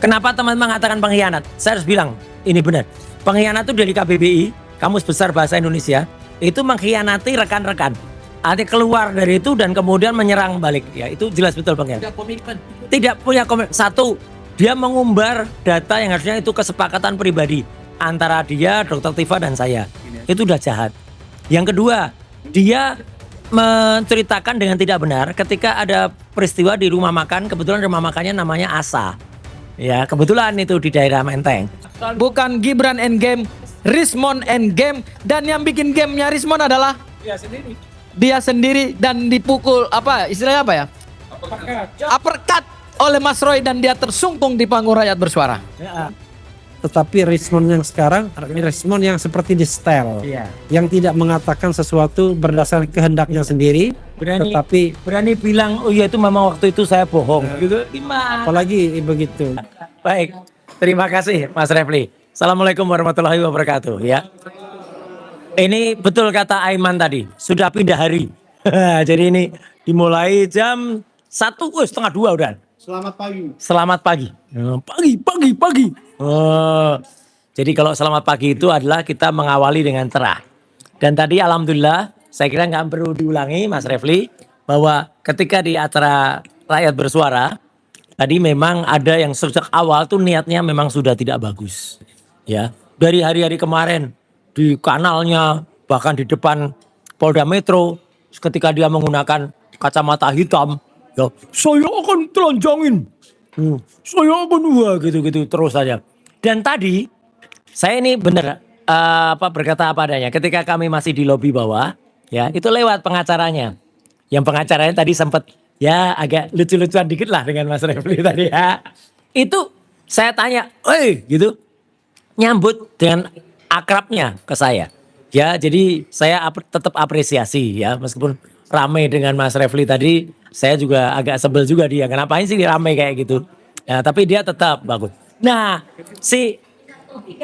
Kenapa teman-teman mengatakan pengkhianat? Saya harus bilang, ini benar. Pengkhianat itu dari KBBI, Kamus Besar Bahasa Indonesia, itu mengkhianati rekan-rekan. Artinya keluar dari itu dan kemudian menyerang balik. Ya, itu jelas betul pengkhianat. Tidak komitmen. Tidak punya komitmen. Satu, dia mengumbar data yang harusnya itu kesepakatan pribadi antara dia, Dr. Tifa dan saya. Itu udah jahat. Yang kedua, dia menceritakan dengan tidak benar ketika ada peristiwa di rumah makan, kebetulan rumah makannya namanya Asa. Ya, kebetulan itu di daerah Menteng. Bukan Gibran Endgame, Rismond Endgame, dan yang bikin gamenya Rismond adalah dia sendiri dan dipukul apa istilahnya apa ya? Uppercut oleh Mas Roy dan dia tersungkung di panggung rakyat bersuara. Ya. Tetapi respon yang sekarang, respon yang seperti di setel, Iya. yang tidak mengatakan sesuatu berdasarkan kehendaknya sendiri, tetapi Berani bilang, oh iya itu memang waktu itu saya bohong. Gitu. Gimana? apalagi begitu. Baik, terima kasih Mas Refli. Assalamualaikum warahmatullahi wabarakatuh. Ya, ini betul kata Aiman tadi, sudah pindah hari. Jadi ini dimulai jam 1:30 udah. Selamat pagi. Selamat pagi. Pagi. Oh, jadi kalau selamat pagi itu adalah kita mengawali dengan cerah. Dan tadi alhamdulillah, saya kira nggak perlu diulangi Mas Refli, bahwa ketika di acara rakyat bersuara, tadi memang ada yang sejak awal tuh niatnya memang sudah tidak bagus. Ya, dari hari-hari kemarin di kanalnya, bahkan di depan Polda Metro, ketika dia menggunakan kacamata hitam, ya saya akan telanjangin. Saya akan gitu terus saja. Dan tadi saya ini benar berkata apa adanya. Ketika kami masih di lobi bawah, ya itu lewat pengacaranya. Yang pengacaranya tadi sempat ya agak lucu-lucuan dikit lah dengan Mas Refli tadi ya. Itu saya tanya, gitu, nyambut dengan akrabnya ke saya. Ya jadi saya tetap apresiasi ya meskipun ramai dengan Mas Refli tadi, saya juga agak sebel juga dia. Kenapa sih ramai kayak gitu? Ya, tapi dia tetap bagus. Nah, si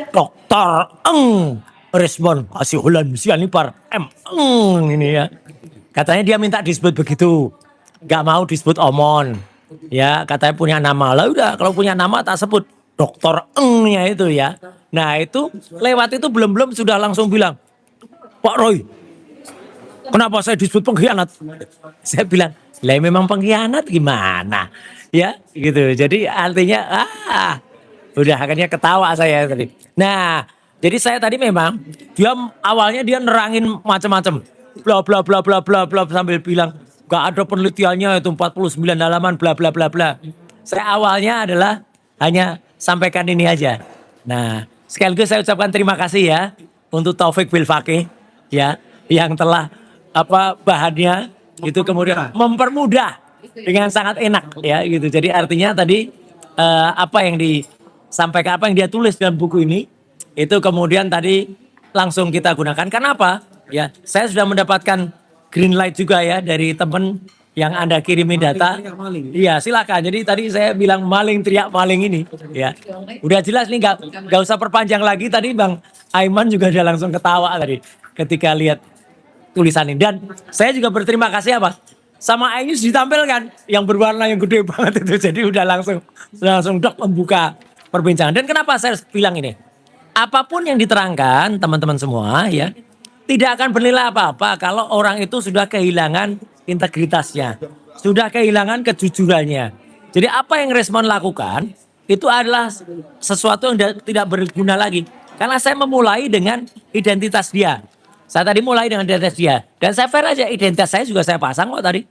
Dokter respon kasih Holland Sianipar ini ya. Katanya dia minta disebut begitu. Gak mau disebut Omon. Ya, katanya punya nama. Lah udah, kalau punya nama tak sebut Dokter nya itu ya. Nah, itu lewat itu belum sudah langsung bilang, Pak Roy, kenapa saya disebut pengkhianat? Saya bilang, lah memang pengkhianat gimana? Ya gitu. Jadi artinya udah akhirnya ketawa saya tadi. Nah, jadi saya tadi memang dia awalnya dia nerangin macam-macam. Bla bla bla bla bla bla sambil bilang gak ada penelitiannya itu 49 halaman bla bla bla bla. Saya awalnya adalah hanya sampaikan ini aja. Nah, sekaligus saya ucapkan terima kasih ya untuk Taufik Bilfaqih ya yang telah bahannya itu kemudian mempermudah dengan sangat enak ya gitu. Jadi artinya tadi apa yang disampaikan, apa yang dia tulis dalam buku ini itu kemudian tadi langsung kita gunakan. Kenapa? Ya, saya sudah mendapatkan green light juga ya dari teman yang Anda kirimi data. Iya, silakan. Jadi tadi saya bilang maling teriak maling ini ya. Udah jelas nih nggak usah perpanjang lagi. Tadi Bang Aiman juga udah langsung ketawa tadi ketika lihat tulisan ini. Dan saya juga berterima kasih sama Ainus ditampilkan yang berwarna yang gede banget itu. Jadi udah langsung dok membuka perbincangan. Dan kenapa saya bilang ini? Apapun yang diterangkan teman-teman semua ya, tidak akan bernilai apa-apa kalau orang itu sudah kehilangan integritasnya, sudah kehilangan kejujurannya. Jadi apa yang respon lakukan itu adalah sesuatu yang tidak berguna lagi. Karena saya memulai dengan identitas dia. Saya tadi mulai dengan identitas dia. Dan saya fair aja, identitas saya juga saya pasang kok tadi.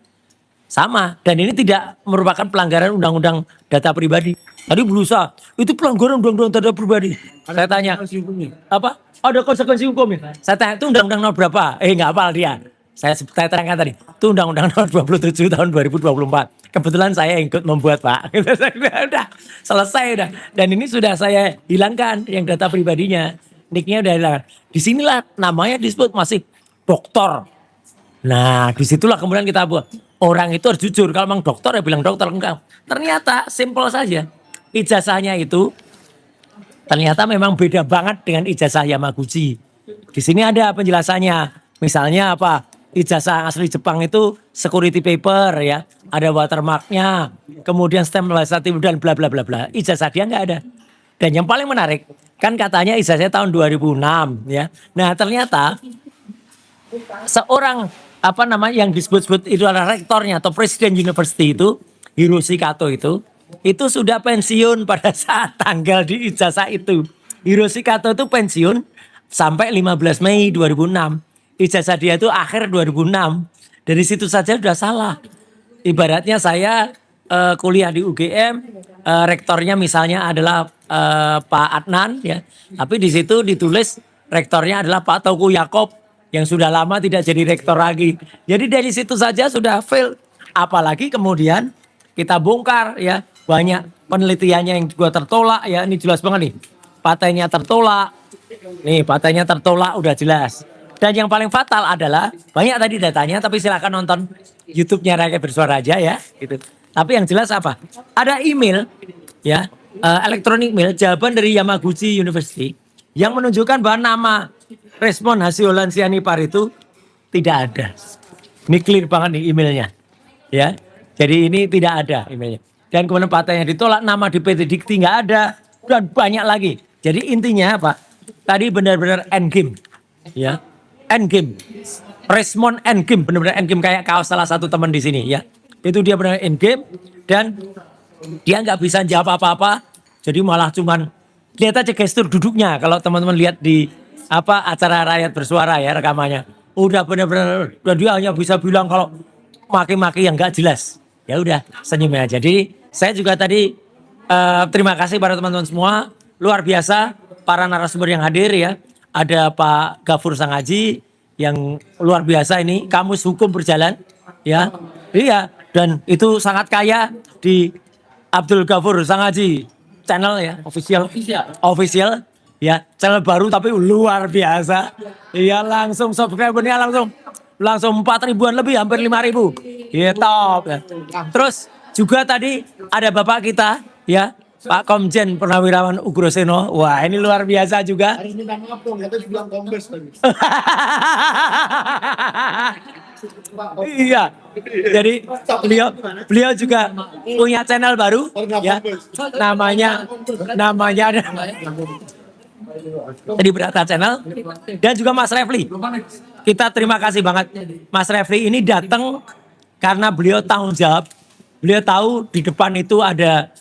Sama. Dan ini tidak merupakan pelanggaran undang-undang data pribadi. Tadi berusaha, itu pelanggaran undang-undang data pribadi. Saya tanya, apa? Ada konsekuensi hukum ya? Saya tanya, itu undang-undang nomor berapa? Nggak hafal dia. Saya terangkan tadi, itu undang-undang nomor 27 tahun 2024. Kebetulan saya ikut membuat Pak. Udah, selesai udah. Dan ini sudah saya hilangkan yang data pribadinya. Nicknya udah hilang. Disinilah namanya disebut masih dokter. Nah disitulah kemudian kita buat. Orang itu harus jujur. Kalau memang dokter ya bilang dokter. Enggak. Ternyata simple saja. Ijazahnya itu ternyata memang beda banget dengan ijazah Yamaguchi. Di sini ada penjelasannya. Misalnya ijazah asli Jepang itu security paper ya, ada watermarknya, kemudian stamp bahasa timur dan bla bla bla bla. Ijazah dia nggak ada. Dan yang paling menarik, kan katanya ijazahnya tahun 2006 ya. Nah ternyata seorang apa namanya yang disebut-sebut itu adalah rektornya atau presiden university itu, Hiroshi Kato itu sudah pensiun pada saat tanggal di ijazah itu. Hiroshi Kato itu pensiun sampai 15 Mei 2006. Ijazah dia itu akhir 2006. Dari situ saja sudah salah. Ibaratnya saya kuliah di UGM, rektornya misalnya adalah Pak Adnan ya, tapi di situ ditulis rektornya adalah Pak Tauku Yakob yang sudah lama tidak jadi rektor lagi. Jadi dari situ saja sudah fail. Apalagi kemudian kita bongkar ya, banyak penelitiannya yang juga tertolak ya, ini jelas banget nih. Patennya tertolak. Nih patennya tertolak udah jelas. Dan yang paling fatal adalah banyak tadi datanya, tapi silakan nonton YouTube-nya Rakyat Bersuara aja ya, gitu. Tapi yang jelas apa? Ada email ya, elektronik mail jawaban dari Yamaguchi University yang menunjukkan bahwa nama Resmond Hasiolan Sianipar itu tidak ada. Ini clear banget nih emailnya. Ya. Jadi ini tidak ada emailnya. Dan kemudian patennya ditolak, nama di PT Dikti nggak ada, dan banyak lagi. Jadi intinya apa? Tadi benar-benar endgame. Ya. Endgame. Resmond endgame, benar-benar endgame kayak kaos salah satu teman di sini ya. Itu dia benar endgame dan dia nggak bisa jawab apa-apa. Jadi malah cuman lihat aja gestur duduknya kalau teman-teman lihat di apa acara Rakyat Bersuara ya rekamannya. Udah benar-benar dan dia hanya bisa bilang kalau maki-maki yang nggak jelas. Ya udah senyum aja. Jadi saya juga tadi terima kasih pada teman-teman semua. Luar biasa para narasumber yang hadir ya. Ada Pak Gafur Sangaji yang luar biasa ini, kamus hukum berjalan ya. Iya, dan itu sangat kaya di Abdul Gafur Sangaji channel ya, official ya, channel baru tapi luar biasa. Iya, langsung subscribernya langsung 4 ribuan lebih, hampir 5 ribu. Iya, top ya. Terus juga tadi ada Bapak kita ya, Pak Komjen Purnawirawan Ugroseno. Wah, ini luar biasa juga. Harus minta maaf dong, katanya bilang kombes tadi. Iya. Jadi beliau juga punya channel baru ya. Namanya ada Tadi Berata Channel dan juga Mas Refli. Kita terima kasih banget Mas Refli ini datang karena beliau tanggung jawab. Beliau tahu di depan itu ada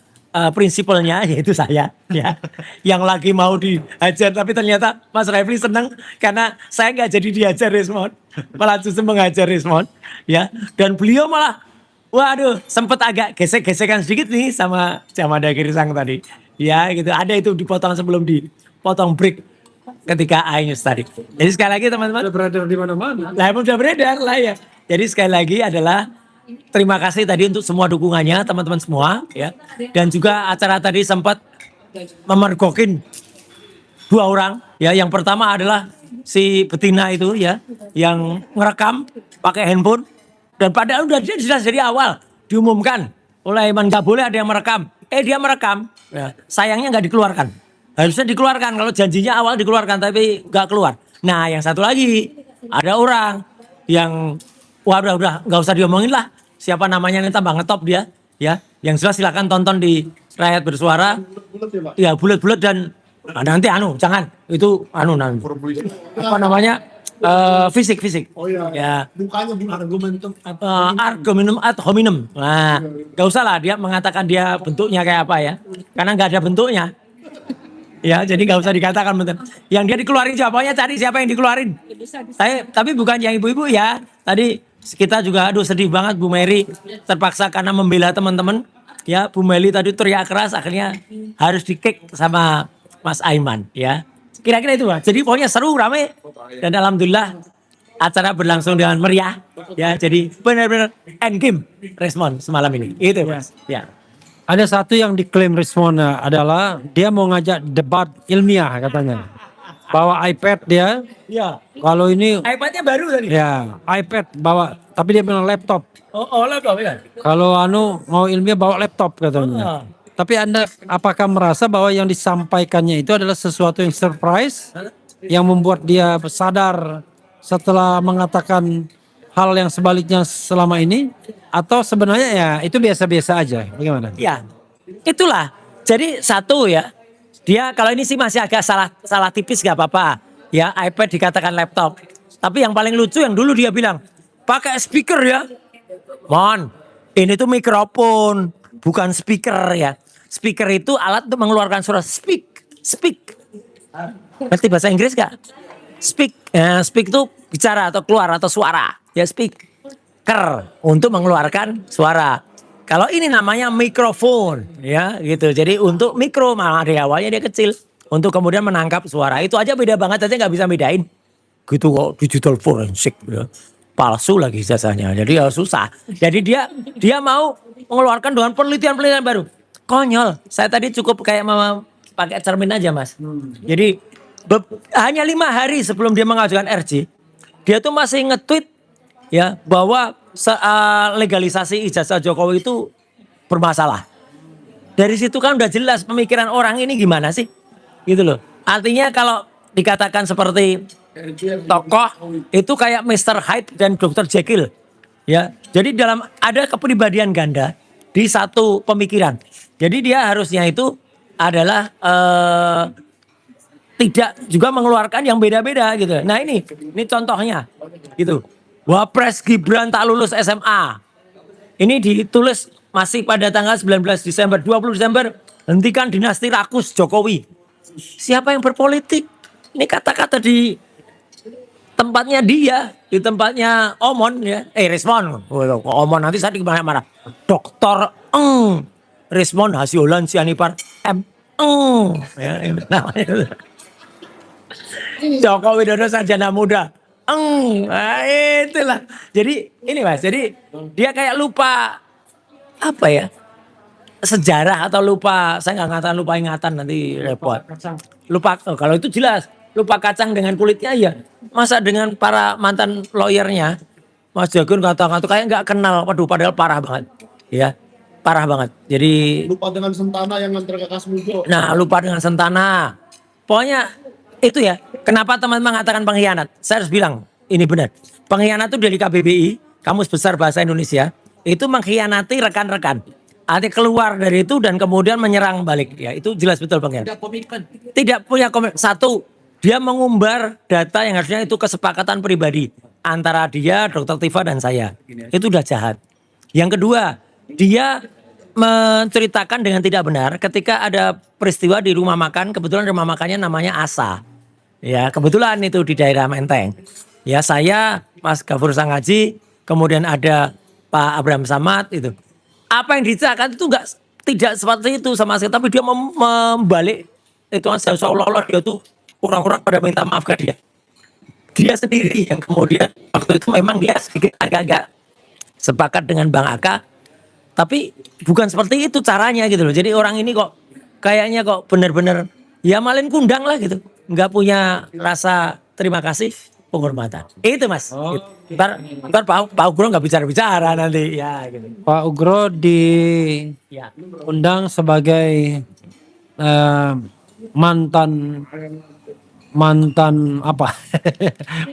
prinsipalnya yaitu saya ya yang lagi mau diajar, tapi ternyata Mas Refli senang karena saya nggak jadi diajar Resmond, malah justru mengajar Resmond ya. Dan beliau malah waduh sempat agak gesek-gesekan sedikit nih sama Jamada Girisang tadi ya gitu, ada itu dipotong sebelum dipotong break ketika Ainus tadi. Jadi sekali lagi teman-teman Sudah beredar di mana-mana. lah udah beredar lah ya. Jadi sekali lagi adalah terima kasih tadi untuk semua dukungannya teman-teman semua ya. Dan juga acara tadi sempat memergokin 2 orang ya. Yang pertama adalah si betina itu ya yang ngerekam pakai handphone dan padahal udah jelas dari awal diumumkan oleh Iman nggak boleh ada yang merekam. Dia merekam ya. Sayangnya nggak dikeluarkan. Harusnya dikeluarkan kalau janjinya awal dikeluarkan tapi nggak keluar. Nah yang satu lagi ada orang yang wah udah nggak usah diomongin lah siapa namanya, ini tambah ngetop dia ya. Yang jelas silakan tonton di Rakyat Bersuara ya, bulat-bulat dan nanti jangan itu nanti apa namanya fisik Oh iya. ya Mukanya argumentum ad hominem. Nah nggak usah lah dia mengatakan dia bentuknya kayak apa ya, karena nggak ada bentuknya ya, jadi nggak usah dikatakan bentuk. Yang dia dikeluarin jawabannya, cari siapa yang dikeluarin. Tapi bukan yang ibu-ibu ya. Tadi kita juga sedih banget Bu Mary terpaksa karena membela teman-teman ya. Bu Meli tadi teriak keras akhirnya harus di-kick sama Mas Aiman ya. Kira-kira itu Mas. Jadi pokoknya seru, rame dan alhamdulillah acara berlangsung dengan meriah ya. Jadi benar-benar endgame Resmond semalam ini. Itu Mas. Ya. Ada satu yang diklaim Resmond adalah dia mau ngajak debat ilmiah katanya. Bawa iPad dia. Ya. Kalau ini iPad-nya baru tadi. ya iPad bawa, tapi dia bilang laptop. Oh laptop ya. Kalau mau ilmiah bawa laptop katanya. Tapi Anda apakah merasa bahwa yang disampaikannya itu adalah sesuatu yang surprise yang membuat dia sadar setelah mengatakan hal yang sebaliknya selama ini atau sebenarnya ya itu biasa-biasa aja? Bagaimana? Ya, itulah. Jadi satu ya, dia kalau ini sih masih agak salah tipis gak apa-apa. Ya, iPad dikatakan laptop. Tapi yang paling lucu yang dulu dia bilang, pakai speaker ya. Mon, ini tuh mikrofon, bukan speaker ya. Speaker itu alat untuk mengeluarkan suara speak. Ngerti bahasa Inggris gak? Speak itu bicara atau keluar atau suara. Ya speaker untuk mengeluarkan suara. Kalau ini namanya mikrofon, ya gitu. Jadi untuk mikro malah di awalnya dia kecil, untuk kemudian menangkap suara. Itu aja beda banget aja nggak bisa bedain. Gitu kok digital forensik, ya. Palsu lagi jasanya. Jadi ya susah. Jadi dia mau mengeluarkan dengan penelitian baru. Konyol. Saya tadi cukup kayak pakai cermin aja mas. Jadi hanya 5 hari sebelum dia mengajukan RJ, dia tuh masih nge-tweet ya bahwa legalisasi ijazah Jokowi itu bermasalah. Dari situ kan udah jelas pemikiran orang ini gimana sih, gitu loh. Artinya kalau dikatakan seperti tokoh itu kayak Mr. Hyde dan Dr. Jekyll, ya. Jadi ada kepribadian ganda di satu pemikiran. Jadi dia harusnya itu adalah tidak juga mengeluarkan yang beda-beda gitu. Nah ini contohnya gitu. Wapres Gibran tak lulus SMA. Ini ditulis masih pada tanggal 19 Desember, 20 Desember, hentikan dinasti rakus Jokowi. Siapa yang berpolitik? Ini kata-kata di tempatnya dia, di tempatnya Omon ya. Rismon. Omon nanti saya marah-marah. Dokter Rismon Hasiolan Sianipar ya, namanya. Jokowi Dodo sarjana muda. Itulah. Jadi ini mas, jadi dia kayak lupa apa ya, sejarah atau lupa, saya nggak ngatakan lupa ingatan nanti repot. Lupa, kalau itu jelas, lupa kacang dengan kulitnya ya. Masa dengan para mantan lawyernya, Mas Jagun kata-kata kayak nggak kenal, waduh padahal parah banget, ya parah banget. Jadi Lupa dengan Sentana yang nganter ke Kasmujo. nah lupa dengan Sentana, pokoknya. Itu ya, kenapa teman-teman mengatakan pengkhianat? Saya harus bilang, ini benar. Pengkhianat itu dari KBBI, Kamus Besar Bahasa Indonesia, itu mengkhianati rekan-rekan. Artinya keluar dari itu dan kemudian menyerang balik. Ya, itu jelas betul pengkhianat. Tidak punya komitmen. Satu, dia mengumbar data yang harusnya itu kesepakatan pribadi. Antara dia, Dr. Tifa dan saya. Itu udah jahat. Yang kedua, dia menceritakan dengan tidak benar ketika ada peristiwa di rumah makan, kebetulan rumah makannya namanya Asa. Ya, kebetulan itu di daerah Menteng. Ya, saya, Mas Gafur Sangaji, kemudian ada Pak Abraham Samad itu. Apa yang diceritakan itu tidak seperti itu sama sekali, tapi dia membalik itu seolah-olah dia tuh kurang-kurang pada minta maaf ke dia. Dia sendiri yang kemudian waktu itu memang dia sedikit agak-agak sepakat dengan Bang Aka. Tapi bukan seperti itu caranya gitu loh. Jadi orang ini kok kayaknya kok benar-benar ya malin kundang lah gitu. Nggak punya rasa terima kasih, penghormatan. Itu mas. Gitu. Ntar Pak Ugro nggak bicara-bicara nanti ya gitu. Pak Ugro diundang sebagai mantan apa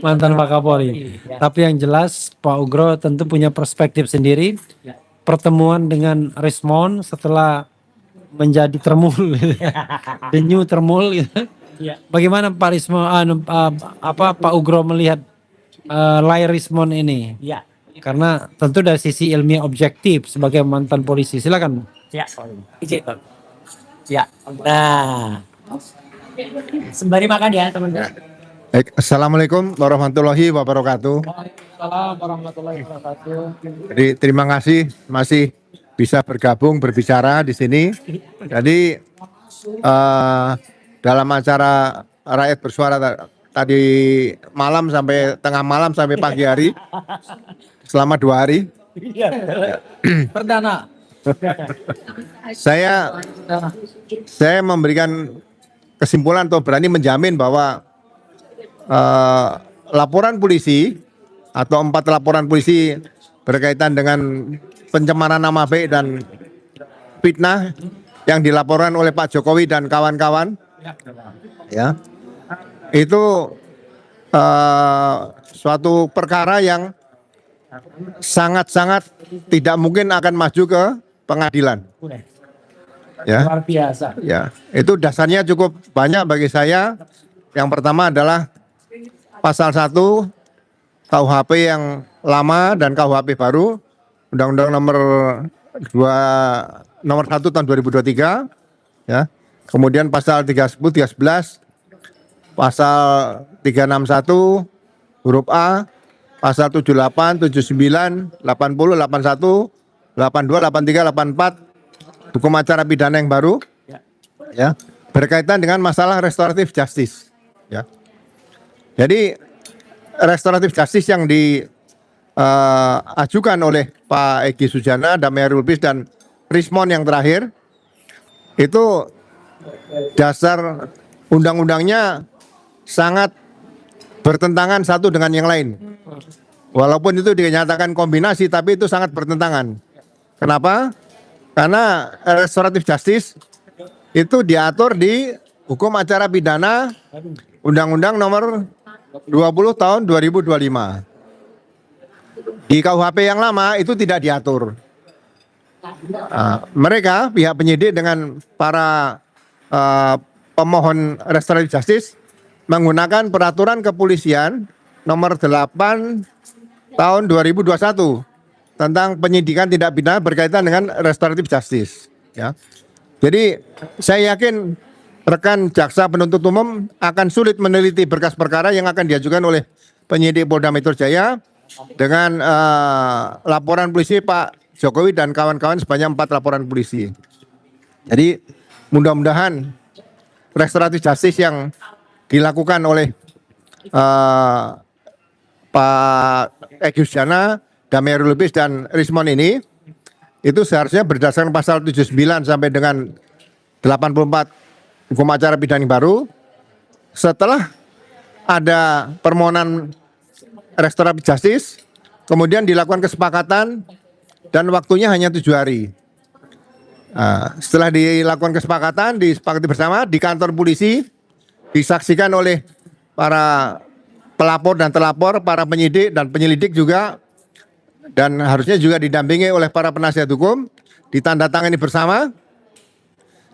mantan Wakapolri. Tapi yang jelas Pak Ugro tentu punya perspektif sendiri. Pertemuan dengan Rismon setelah menjadi termul, the new termul, gitu. Bagaimana Pak Rismon, Pak Ugro melihat layar Rismon ini? Ya. Karena tentu dari sisi ilmiah objektif sebagai mantan polisi, silakan. Ya. Ya. Nah, sembari makan ya teman-teman. Assalamualaikum warahmatullahi wabarakatuh. Waalaikumsalam warahmatullahi wabarakatuh. Jadi terima kasih masih bisa bergabung berbicara di sini. Jadi dalam acara rakyat bersuara tadi malam sampai tengah malam sampai pagi hari selama 2 hari. Perdana. Saya memberikan kesimpulan atau berani menjamin bahwa laporan polisi atau 4 laporan polisi berkaitan dengan pencemaran nama baik dan fitnah yang dilaporkan oleh Pak Jokowi dan kawan-kawan, ya, itu suatu perkara yang sangat-sangat tidak mungkin akan maju ke pengadilan. Ya. Luar biasa. Ya, itu dasarnya cukup banyak bagi saya. Yang pertama adalah pasal 1 KUHP yang lama dan KUHP baru, Undang-Undang nomor 1 tahun 2023, ya. Kemudian pasal 30, 13, pasal 361 huruf A, pasal 78, 79, 80, 81, 82, 83, 84 hukum acara pidana yang baru, ya, berkaitan dengan masalah restoratif justice, ya. Jadi restoratif justice yang diajukan oleh Pak Egy Sujana, Damai Lubis dan Rismon yang terakhir itu dasar undang-undangnya sangat bertentangan satu dengan yang lain. Walaupun itu dinyatakan kombinasi, tapi itu sangat bertentangan. Kenapa? Karena restoratif justice itu diatur di hukum acara pidana Undang-Undang nomor 20 tahun 2025. Di KUHP yang lama itu tidak diatur. Mereka pihak penyidik dengan para pemohon restoratif justice menggunakan peraturan kepolisian nomor 8 tahun 2021 tentang penyidikan tindak pidana berkaitan dengan restoratif justice, ya. Jadi saya yakin rekan jaksa penuntut umum akan sulit meneliti berkas perkara yang akan diajukan oleh penyidik Polda Metro Jaya dengan laporan polisi Pak Jokowi dan kawan-kawan sebanyak 4 laporan polisi. Jadi mudah-mudahan restoratif justice yang dilakukan oleh Pak Egy Sujana, Damai Lubis dan Rismon ini itu seharusnya berdasarkan pasal 79 sampai dengan 84 hukum acara pidana baru. Setelah ada permohonan restoratif justice, kemudian dilakukan kesepakatan dan waktunya hanya 7 hari. Setelah dilakukan kesepakatan, disepakati bersama di kantor polisi, disaksikan oleh para pelapor dan terlapor, para penyidik dan penyelidik juga, dan harusnya juga didampingi oleh para penasihat hukum, ditandatangani bersama.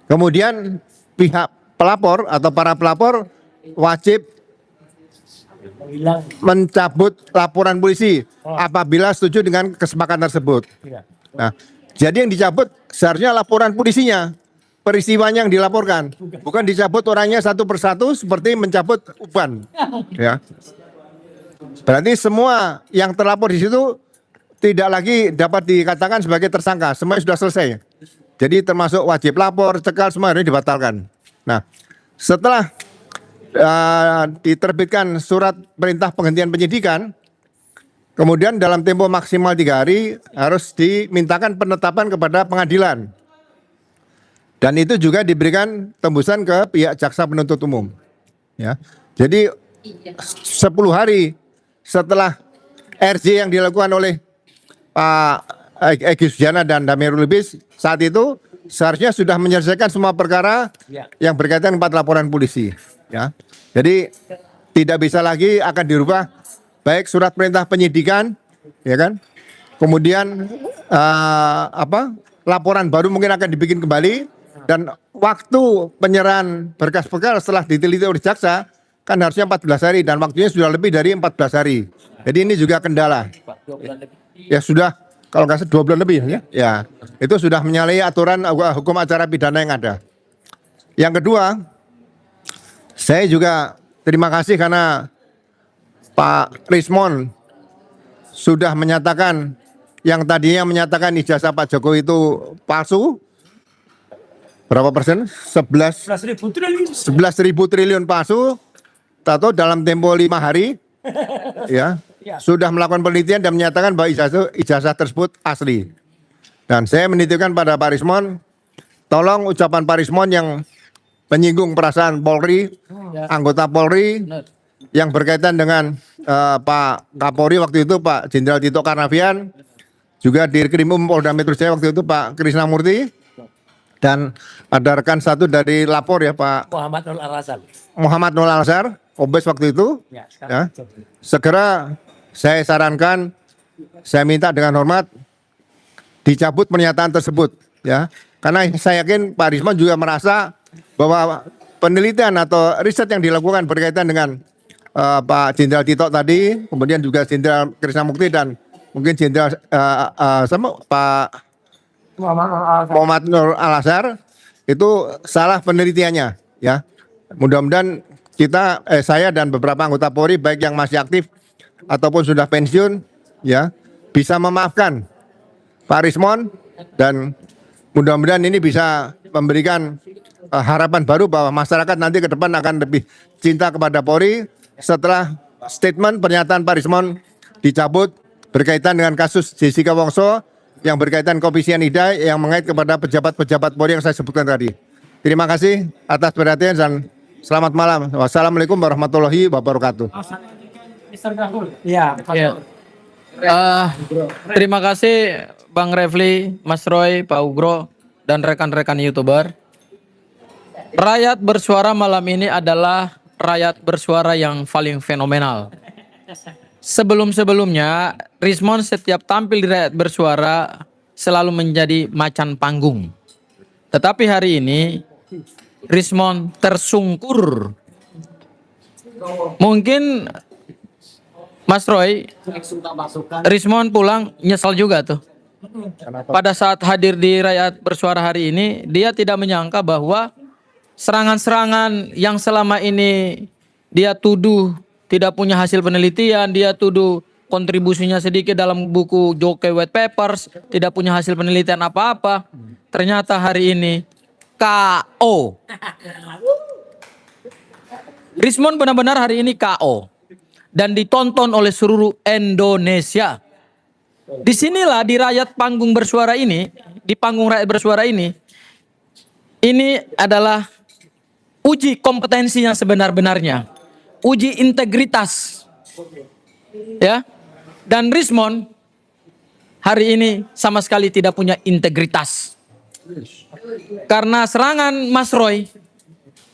Kemudian pihak pelapor atau para pelapor wajib mencabut laporan polisi apabila setuju dengan kesepakatan tersebut. Nah, jadi yang dicabut seharusnya laporan polisinya, peristiwanya yang dilaporkan, bukan dicabut orangnya satu persatu seperti mencabut uban. Ya. Berarti semua yang terlapor di situ tidak lagi dapat dikatakan sebagai tersangka, semua sudah selesai. Jadi termasuk wajib lapor, cekal, semua ini dibatalkan. Nah, setelah diterbitkan surat perintah penghentian penyidikan, kemudian dalam tempo maksimal 3 hari harus dimintakan penetapan kepada pengadilan. Dan itu juga diberikan tembusan ke pihak jaksa penuntut umum. Ya. Jadi 10 hari setelah RJ yang dilakukan oleh Pak Egy Sujana dan Damai Lubis saat itu seharusnya sudah menyelesaikan semua perkara yang berkaitan 4 laporan polisi. Ya, jadi tidak bisa lagi akan dirubah baik surat perintah penyidikan, ya kan? Kemudian laporan baru mungkin akan dibikin kembali dan waktu penyerahan berkas perkara setelah diteliti oleh jaksa kan harusnya 14 hari dan waktunya sudah lebih dari 14 hari. Jadi ini juga kendala. Ya sudah, kalau nggak salah 2 bulan lebih ya. Ya, itu sudah menyalahi aturan hukum acara pidana yang ada. Yang kedua, saya juga terima kasih karena Pak Rismon sudah menyatakan yang tadinya menyatakan ijazah Pak Jokowi itu palsu. Berapa persen? 11.000 triliun palsu. Tato dalam tempo 5 hari ya, sudah melakukan penelitian dan menyatakan bahwa ijazah tersebut asli. Dan saya menitipkan pada Pak Rismon, tolong ucapan Pak Rismon yang menyinggung perasaan Polri, anggota Polri yang berkaitan dengan Pak Kapolri waktu itu Pak Jenderal Tito Karnavian, juga Dirkrimum Polda Metro Jaya waktu itu Pak Krisnamurti, dan ada rekan satu dari lapor ya Pak Muhammad Nur Al-Azhar, Obes waktu itu, ya, segera saya sarankan saya minta dengan hormat dicabut pernyataan tersebut, ya. Karena saya yakin Pak Rismon juga merasa bahwa penelitian atau riset yang dilakukan berkaitan dengan Pak Jenderal Tito tadi, kemudian juga Jenderal Krisnamukti dan mungkin Jenderal sama Pak Muhammad Nur Al-Azhar itu salah penelitiannya, ya. Mudah-mudahan saya dan beberapa anggota Polri baik yang masih aktif ataupun sudah pensiun, ya, bisa memaafkan Pak Rismon dan mudah-mudahan ini bisa memberikan harapan baru bahwa masyarakat nanti ke depan akan lebih cinta kepada Polri setelah statement pernyataan Pak Rismon dicabut berkaitan dengan kasus Jessica Wongso yang berkaitan kopi sianida yang mengait kepada pejabat-pejabat Polri yang saya sebutkan tadi. Terima kasih atas perhatian dan selamat malam. Wassalamualaikum warahmatullahi wabarakatuh. Ya. Terima kasih Bang Refli, Mas Roy, Pak Ugro, dan rekan-rekan YouTuber. Rakyat bersuara malam ini adalah rakyat bersuara yang paling fenomenal. Sebelum-sebelumnya, Rismon setiap tampil di rakyat bersuara selalu menjadi macan panggung. Tetapi hari ini, Rismon tersungkur. Mungkin Mas Roy, Rismon pulang nyesal juga tuh. Pada saat hadir di rakyat bersuara hari ini, dia tidak menyangka bahwa serangan-serangan yang selama ini dia tuduh tidak punya hasil penelitian, dia tuduh kontribusinya sedikit dalam buku Joke White Papers, tidak punya hasil penelitian apa-apa. Ternyata hari ini KO. Rismon benar-benar hari ini KO dan ditonton oleh seluruh Indonesia. Disinilah di rakyat panggung bersuara ini, di panggung rakyat bersuara ini adalah uji kompetensi yang sebenar-benarnya, uji integritas, ya. Dan Rismon hari ini sama sekali tidak punya integritas. Karena serangan Mas Roy,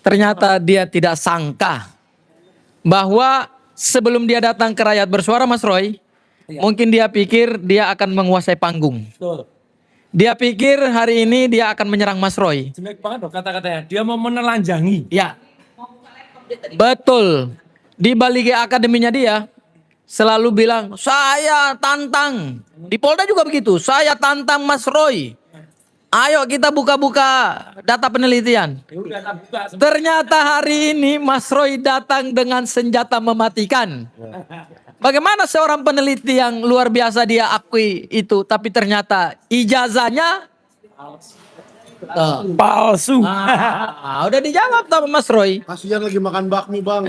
ternyata dia tidak sangka bahwa sebelum dia datang ke rakyat bersuara Mas Roy, mungkin dia pikir dia akan menguasai panggung. Dia pikir hari ini dia akan menyerang Mas Roy. Jelek banget loh kata-katanya. Dia mau menelanjangi. Ya, betul. Di Bali G Akademinya dia selalu bilang, saya tantang. Di Polda juga begitu, saya tantang Mas Roy. Ayo kita buka-buka data penelitian. Ternyata hari ini Mas Roy datang dengan senjata mematikan. Bagaimana seorang peneliti yang luar biasa dia akui itu, tapi ternyata ijazahnya Palsu. udah dijawab sama Mas Roy. Kasihan lagi makan bakmi, Bang.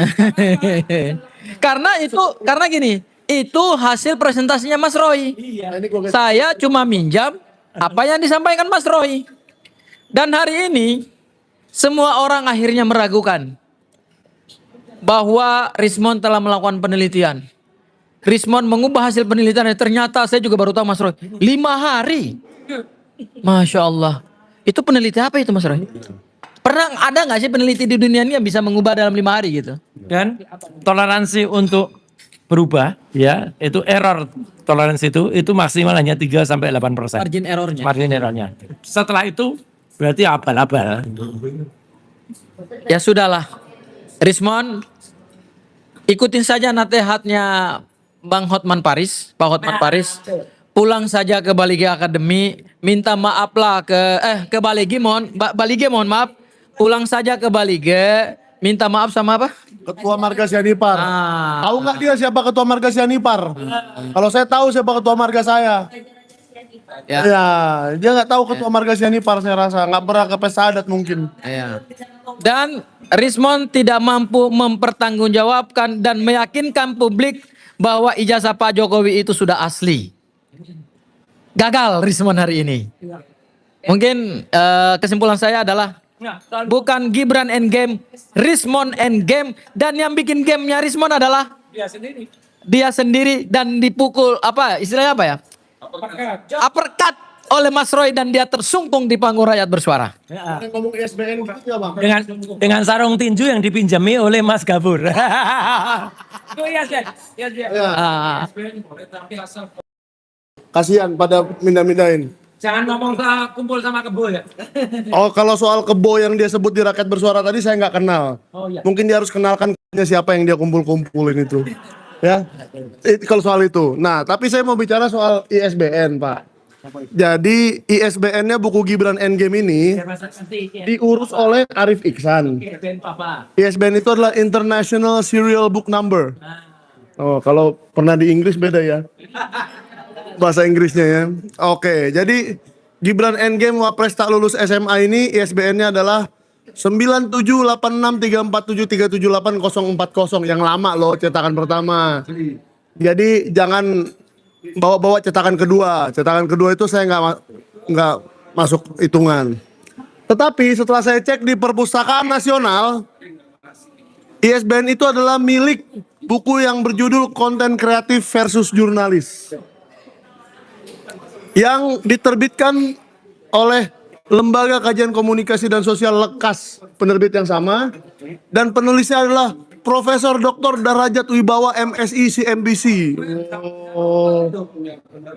karena gini, itu hasil presentasinya Mas Roy. Nah, ini gua Saya cuma minjam apa yang disampaikan Mas Roy. Dan hari ini semua orang akhirnya meragukan bahwa Rismon telah melakukan penelitian. Rismon mengubah hasil penelitian dan ternyata saya juga baru tahu Mas Roy. 5 hari. Masya Allah. Itu peneliti apa itu Mas Roy? Pernah ada nggak sih peneliti di dunia ini yang bisa mengubah dalam 5 hari gitu? Dan toleransi untuk berubah, ya, itu error toleransi itu maksimal hanya 3 sampai 8%. Margin errornya. Margin errornya. Setelah itu berarti abal-abal. Ya sudahlah. Rismon, ikutin saja nasihatnya Bang Hotman Paris, Pak Hotman Paris. Pulang saja ke Bali G Academy, minta maaflah ke Bali G, mohon maaf. Pulang saja ke Bali G, minta maaf sama apa? Ketua Marga Sianipar. Tahu nggak dia siapa Ketua Marga Sianipar? Kalau saya tahu siapa Ketua Marga saya. Ya. Ya, dia nggak tahu Ketua Marga Sianipar saya rasa. Nggak pernah ke pesta adat mungkin. Ya. Dan Rismon tidak mampu mempertanggungjawabkan dan meyakinkan publik bahwa ijazah Pak Jokowi itu sudah asli. Gagal Rismon hari ini. Mungkin kesimpulan saya adalah bukan Gibran endgame, Rismon endgame, dan yang bikin gamenya Rismon adalah dia sendiri dan dipukul istilahnya apa ya? Uppercut oleh Mas Roy dan dia tersungkung di panggung rakyat bersuara. Yang ngomong ISBN gitu ya, Bang. Dengan sarung tinju yang dipinjami oleh Mas Gabur. Ya. Ah. Kasihan pada mindah-mindahin. Jangan ngomong kumpul sama kebo ya. Oh, kalau soal kebo yang dia sebut di Rakyat Bersuara tadi saya nggak kenal. Oh iya. Mungkin dia harus kenalkan siapa yang dia kumpul-kumpulin itu. Ya, kalau soal itu. Nah, tapi saya mau bicara soal ISBN, Pak. Jadi ISBN-nya buku Gibran Endgame ini diurus oleh Arif Iksan. ISBN itu adalah International Serial Book Number. Oh, kalau pernah di Inggris beda ya. Bahasa Inggrisnya ya. Oke, jadi Gibran Endgame Wapres tak lulus SMA ini ISBN-nya adalah 97863473784040 yang lama loh, cetakan pertama. Jadi jangan bawa-bawa cetakan kedua. Cetakan kedua itu saya nggak masuk hitungan. Tetapi setelah saya cek di Perpustakaan Nasional, ISBN itu adalah milik buku yang berjudul Konten Kreatif versus Jurnalis, yang diterbitkan oleh Lembaga Kajian Komunikasi dan Sosial Lekas, penerbit yang sama, dan penulisnya adalah Profesor Dr. Darajat Wibawa MSI CMBC. Oh.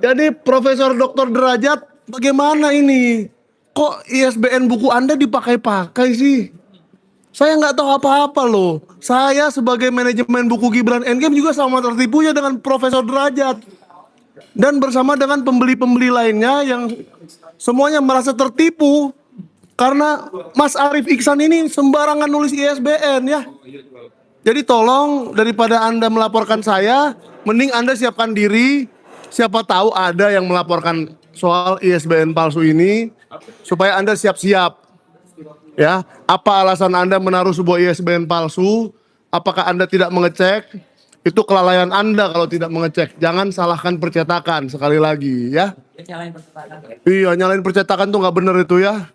Jadi Profesor Dr. Derajat, bagaimana ini? Kok ISBN buku Anda dipakai-pakai sih? Saya nggak tahu apa-apa loh. Saya sebagai manajemen buku Gibran Endgame juga sama tertipunya dengan Profesor Derajat. Dan bersama dengan pembeli-pembeli lainnya yang semuanya merasa tertipu karena Mas Arif Iksan ini sembarangan nulis ISBN ya. Jadi tolong daripada Anda melaporkan saya, mending Anda siapkan diri. Siapa tahu ada yang melaporkan soal ISBN palsu ini supaya Anda siap-siap. Ya, apa alasan Anda menaruh sebuah ISBN palsu? Apakah Anda tidak mengecek? Itu kelalaian Anda kalau tidak mengecek. Jangan salahkan percetakan sekali lagi ya. Iya, nyalain percetakan tuh nggak bener itu ya.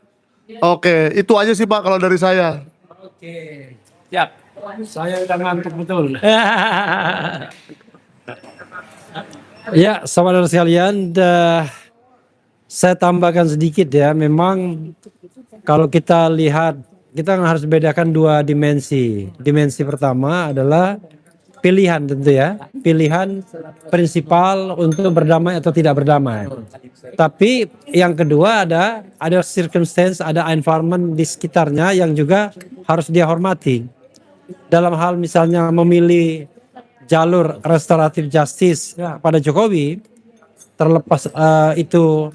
Oke, itu aja sih Pak kalau dari saya. Oke. Siap. Saya udah ngantuk betul. Ya, saudara sekalian, saya tambahkan sedikit ya. Memang kalau kita lihat, kita harus bedakan dua dimensi. Dimensi pertama adalah pilihan tentu ya, pilihan prinsipal untuk berdamai atau tidak berdamai. Tapi yang kedua ada circumstance, ada environment di sekitarnya yang juga harus dia hormati. Dalam hal misalnya memilih jalur restoratif justice pada Jokowi, terlepas itu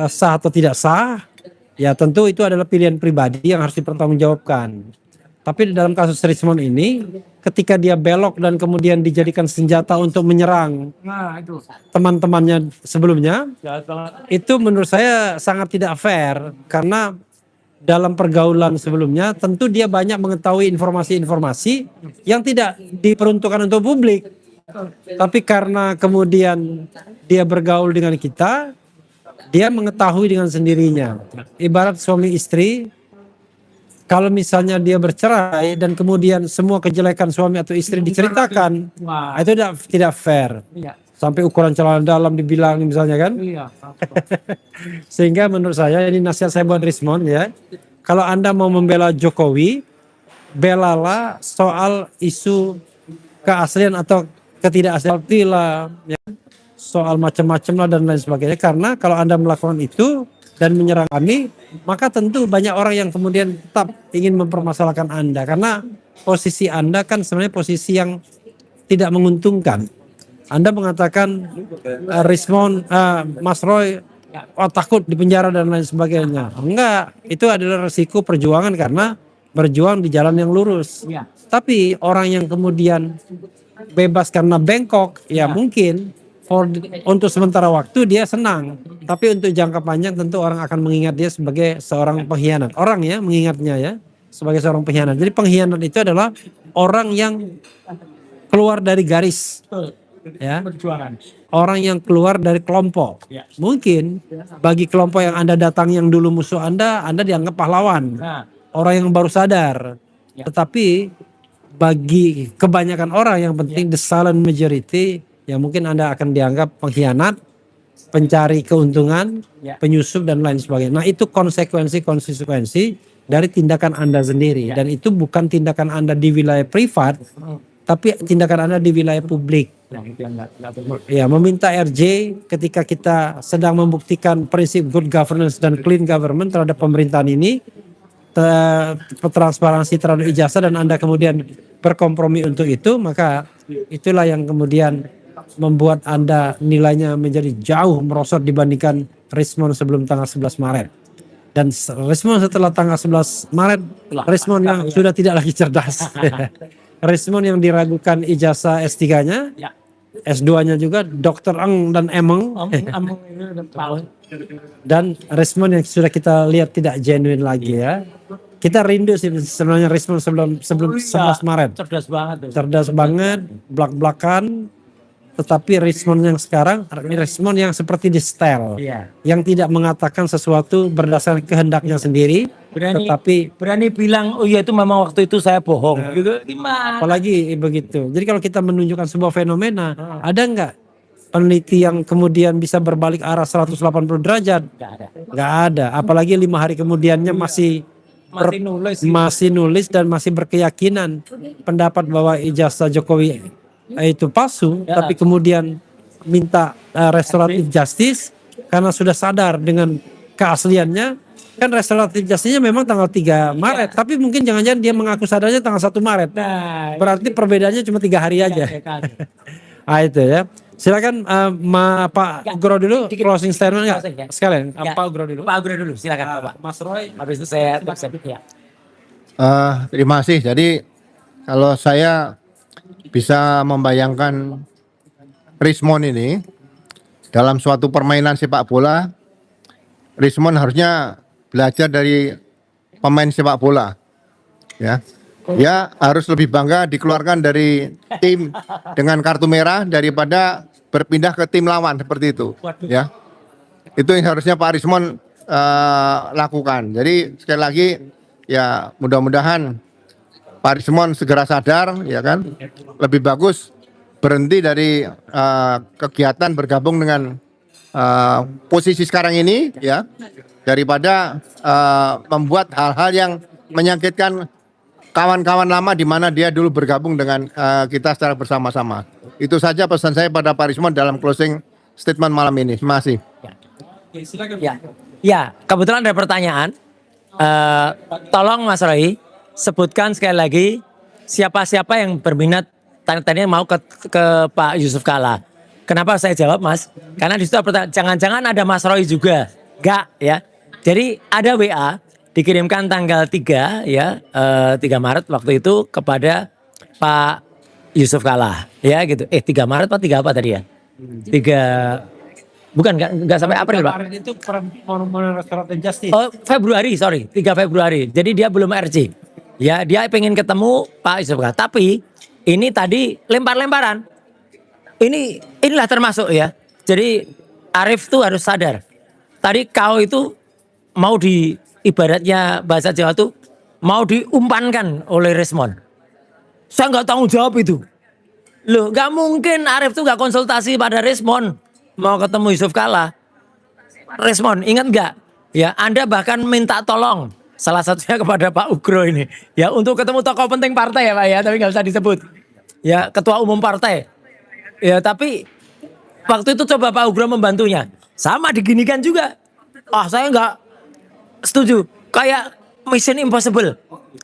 sah atau tidak sah, ya tentu itu adalah pilihan pribadi yang harus dipertanggungjawabkan. Tapi dalam kasus Rismon ini, ketika dia belok dan kemudian dijadikan senjata untuk menyerang teman-temannya sebelumnya, itu menurut saya sangat tidak fair. Karena dalam pergaulan sebelumnya tentu dia banyak mengetahui informasi-informasi yang tidak diperuntukkan untuk publik. Tapi karena kemudian dia bergaul dengan kita, dia mengetahui dengan sendirinya. Ibarat suami istri, kalau misalnya dia bercerai dan kemudian semua kejelekan suami atau istri diceritakan, itu tidak fair. Sampai ukuran celana dalam dibilang misalnya kan. Sehingga menurut saya ini nasihat saya buat Rismon ya. Kalau Anda mau membela Jokowi, belalah soal isu keaslian atau ketidakaslian ya. Soal macam-macam lah dan lain sebagainya. Karena kalau Anda melakukan itu dan menyerang kami, maka tentu banyak orang yang kemudian tetap ingin mempermasalahkan Anda. Karena posisi Anda kan sebenarnya posisi yang tidak menguntungkan. Anda mengatakan Rismon, Mas Roy takut di penjara dan lain sebagainya. Enggak, itu adalah resiko perjuangan karena berjuang di jalan yang lurus. Tapi orang yang kemudian bebas karena bengkok, ya mungkin untuk sementara waktu dia senang, tapi untuk jangka panjang tentu orang akan mengingat dia sebagai seorang pengkhianat. Orang ya mengingatnya ya sebagai seorang pengkhianat. Jadi pengkhianat itu adalah orang yang keluar dari garis, ya. Orang yang keluar dari kelompok. Mungkin bagi kelompok yang Anda datang yang dulu musuh Anda dianggap pahlawan. Orang yang baru sadar. Tetapi bagi kebanyakan orang yang penting the silent majority, ya mungkin Anda akan dianggap pengkhianat, pencari keuntungan, penyusup dan lain sebagainya. Nah itu konsekuensi dari tindakan Anda sendiri. Dan itu bukan tindakan Anda di wilayah privat, tapi tindakan Anda di wilayah publik. Ya, meminta RJ ketika kita sedang membuktikan prinsip good governance dan clean government terhadap pemerintahan ini, transparansi terhadap ijazah, dan Anda kemudian berkompromi untuk itu, maka itulah yang kemudian membuat Anda nilainya menjadi jauh merosot dibandingkan Rismon sebelum tanggal 11 Maret. Dan Rismon setelah tanggal 11 Maret, Rismon yang sudah tidak lagi cerdas. Rismon yang diragukan ijazah S3-nya, S2-nya juga Dr. Eng dan Emeng. Dan Rismon yang sudah kita lihat tidak genuine lagi ya. Kita rindu sih sebenarnya Rismon sebelum 11 Maret. Cerdas banget tuh. Cerdas banget, belak-belakan. Tetapi Rismon yang sekarang, Rismon yang seperti di setel. Iya. Yang tidak mengatakan sesuatu berdasarkan kehendaknya sendiri. Tetapi Berani bilang, oh iya itu memang waktu itu saya bohong. Gitu. Gimana? apalagi begitu. Jadi kalau kita menunjukkan sebuah fenomena, ada nggak peneliti yang kemudian bisa berbalik arah 180 derajat? Nggak ada. Nggak ada. Apalagi 5 hari kemudiannya masih Masih nulis. dan masih berkeyakinan pendapat bahwa ijazah Jokowi itu palsu, Ya. tapi kemudian minta restoratif justice karena sudah sadar dengan keasliannya. Kan restoratif justice-nya memang tanggal 3 Maret, tapi mungkin jangan-jangan dia mengaku sadarnya tanggal 1 Maret. Nah, Berarti perbedaannya cuma 3 hari aja. Ah itu ya. Silakan Pak Ugro dulu closing statement nggak? Closing, ya. Sekalian Ya. Pak Ugro dulu. Pak Agro dulu, silakan Pak. Mas Roy. Habis itu saya ya. Terima kasih. Jadi kalau saya bisa membayangkan Rismon ini dalam suatu permainan sepak bola, Rismon harusnya belajar dari pemain sepak bola. Ya. Dia harus lebih bangga dikeluarkan dari tim dengan kartu merah daripada berpindah ke tim lawan seperti itu. Ya. Itu yang harusnya Pak Rismon lakukan. Jadi sekali lagi ya mudah-mudahan Pak Rismon segera sadar, ya kan, lebih bagus berhenti dari kegiatan bergabung dengan posisi sekarang ini, ya, daripada membuat hal-hal yang menyakitkan kawan-kawan lama di mana dia dulu bergabung dengan kita secara bersama-sama. Itu saja pesan saya pada Pak Rismon dalam closing statement malam ini. Terima kasih. Ya, kebetulan ada pertanyaan. Tolong Mas Roy sebutkan sekali lagi siapa-siapa yang berminat tadi mau ke Pak Yusuf Kalla. Kenapa saya jawab Mas? Karena di situ ada pertanyaan, jangan-jangan ada Mas Roy juga. Enggak ya. Jadi ada WA dikirimkan tanggal 3 ya 3 Maret waktu itu kepada Pak Yusuf Kalla ya gitu. 3 Maret Pak 3 apa tadi ya? 3 bukan enggak sampai April Pak. Kemarin itu monumen restoratif justice. Oh Februari, sorry 3 Februari. Jadi dia belum RC. Ya dia pengen ketemu Pak Yusuf Kalla. Tapi ini tadi lempar-lemparan. Inilah termasuk ya. Jadi Arief tuh harus sadar. Tadi kau itu mau di ibaratnya bahasa Jawa tuh mau diumpankan oleh Rismon. Saya nggak tanggung jawab itu. Loh nggak mungkin Arief tuh nggak konsultasi pada Rismon mau ketemu Yusuf Kalla. Rismon ingat nggak? Ya Anda bahkan minta tolong salah satunya kepada Pak Ugro ini. Ya untuk ketemu tokoh penting partai ya Pak ya. Tapi nggak usah disebut. Ya ketua umum partai. Ya tapi waktu itu coba Pak Ugro membantunya. Sama diginikan juga. Saya nggak setuju. Kayak Mission Impossible.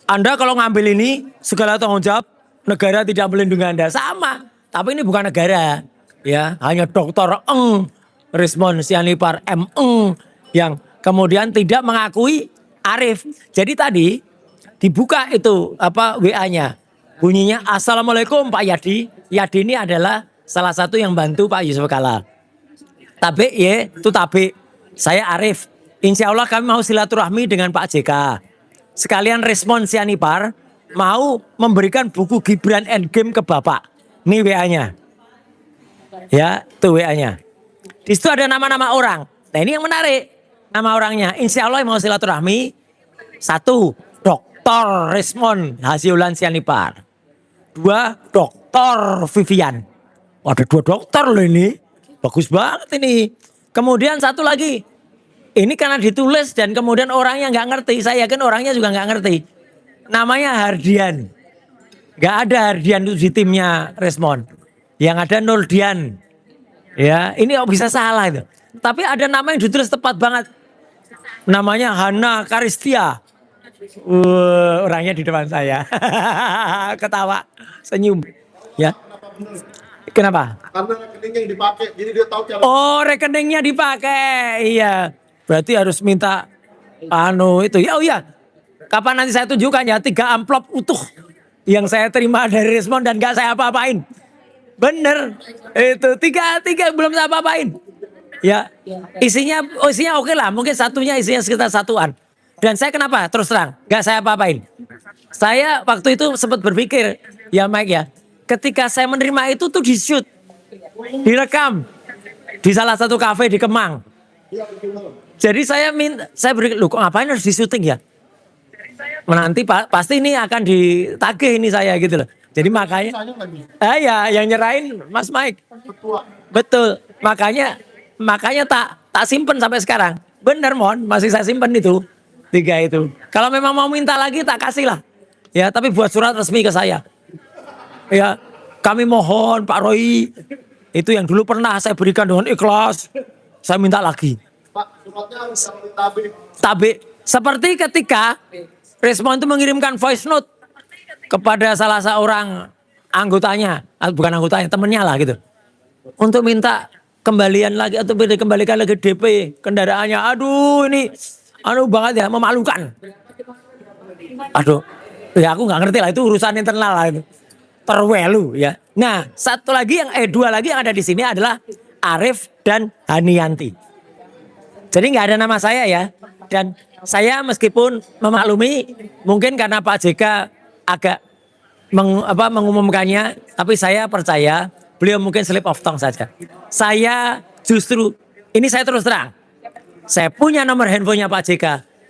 Anda kalau ngambil ini segala tanggung jawab negara tidak melindungi Anda. Sama. Tapi ini bukan negara. Ya hanya Dr. Eng Rismon Sianipar M. Eng yang kemudian tidak mengakui Arief. Jadi tadi dibuka itu WA-nya. Bunyinya Assalamualaikum Pak Yadi. Yadi ini adalah salah satu yang bantu Pak Yusuf Kalla. Tapi ya itu tapi saya Arief. Insya Allah kami mau silaturahmi dengan Pak JK. Sekalian Rismon Sianipar mau memberikan buku Gibran Endgame ke Bapak. Ini WA-nya. Ya itu WA-nya. Di situ ada nama-nama orang. Nah ini yang menarik. Nama orangnya. Insya Allah mau silaturahmi. 1. Dr. Rismon Hasiulan Sianipar. 2. Dr. Vivian. Ada 2 dokter loh ini. Bagus banget ini. Kemudian 1 lagi. Ini karena ditulis dan kemudian orangnya nggak ngerti. Saya yakin orangnya juga nggak ngerti. Namanya Hardian. Nggak ada Hardian itu di timnya Resmond. Yang ada Nurdian. Ya, ini kok bisa salah itu. Tapi ada nama yang ditulis tepat banget. Namanya Hana Karistia. Orangnya di depan saya. Ketawa, senyum. Ya. Kenapa? Karena rekeningnya yang dipakai, jadi dia tahu cara. Oh, rekeningnya dipakai. Iya. Berarti harus minta itu. Ya, oh iya. Kapan nanti saya tunjukkan ya 3 amplop utuh yang saya terima dari Resmond dan gak saya apa-apain. Bener. Itu tiga belum saya apa-apain. Ya. Isinya oke lah. Mungkin satunya isinya sekitar satuan. Dan saya kenapa? Terus terang. Gak saya apa-apain. Saya waktu itu sempat berpikir. Ya Mike ya. Ketika saya menerima itu tuh di shoot. Direkam. Di salah satu kafe di Kemang. Jadi saya berpikir, loh kok ngapain harus di syuting ya? Nanti pasti ini akan ditagih ini saya gitu loh. Jadi makanya, ya yang nyerahin Mas Mike. Betul. Makanya tak simpen sampai sekarang. Bener Mon, masih saya simpen itu 3 itu. Kalau memang mau minta lagi tak kasih lah. Ya, tapi buat surat resmi ke saya. Ya, kami mohon Pak Roy, itu yang dulu pernah saya berikan dengan ikhlas, saya minta lagi. Pak, suratnya harus tabik. Tabik. Seperti ketika Resmond itu mengirimkan voice note kepada salah seorang anggotanya, bukan anggotanya, temennya lah gitu. Untuk minta kembalian lagi atau dikembalikan lagi DP kendaraannya. Aduh ini banget ya, memalukan. Aduh, ya aku nggak ngerti lah, itu urusan internal lah itu. Terwelu ya. Nah, dua lagi yang ada di sini adalah Arif dan Hanianti. Jadi nggak ada nama saya ya. Dan saya meskipun memaklumi mungkin karena Pak JK agak mengumumkannya, tapi saya percaya beliau mungkin slip of tongue saja. Saya justru ini saya terus terang. Saya punya nomor handphonenya Pak JK.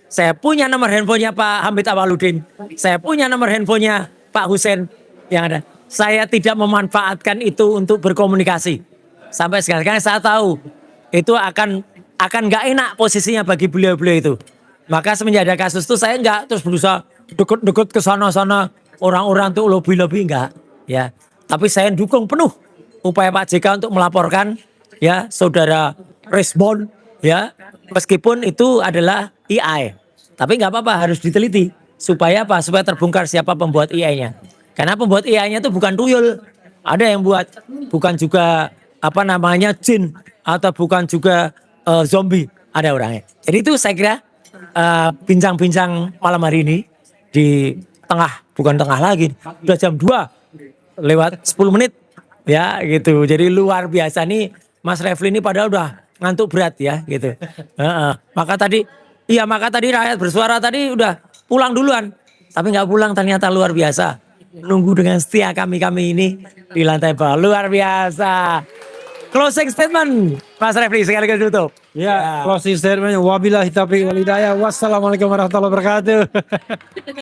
Saya punya nomor handphonenya Pak Hamid Awaludin. Saya punya nomor handphonenya Pak Husein yang ada. Saya tidak memanfaatkan itu untuk berkomunikasi. Sampai sekarang saya tahu itu akan nggak enak posisinya bagi beliau-beliau itu. Maka semenjak ada kasus itu saya nggak terus berusaha deket-deket ke sana-sana orang-orang tuh lobby-lobby enggak ya. Tapi saya dukung penuh upaya Pak JK untuk melaporkan ya saudara Resmond ya, meskipun itu adalah AI. Tapi nggak apa-apa, harus diteliti supaya apa? Supaya terbongkar siapa pembuat AI-nya. Karena pembuat AI-nya itu bukan tuyul. Ada yang buat, bukan juga jin atau bukan juga zombie, ada orangnya. Jadi itu saya kira bincang-bincang malam hari ini di bukan tengah lagi, udah jam 2 lewat 10 menit ya gitu. Jadi luar biasa nih Mas Refli ini padahal udah ngantuk berat ya gitu. Maka tadi rakyat bersuara tadi udah pulang duluan, tapi nggak pulang, ternyata luar biasa. Nunggu dengan setia kami ini di lantai bawah, luar biasa. Closing statement Mas Refli sekaligus tutup. Ya, closing statement. Wabillahi taufiq wal hidayah. Wassalamualaikum warahmatullahi wabarakatuh.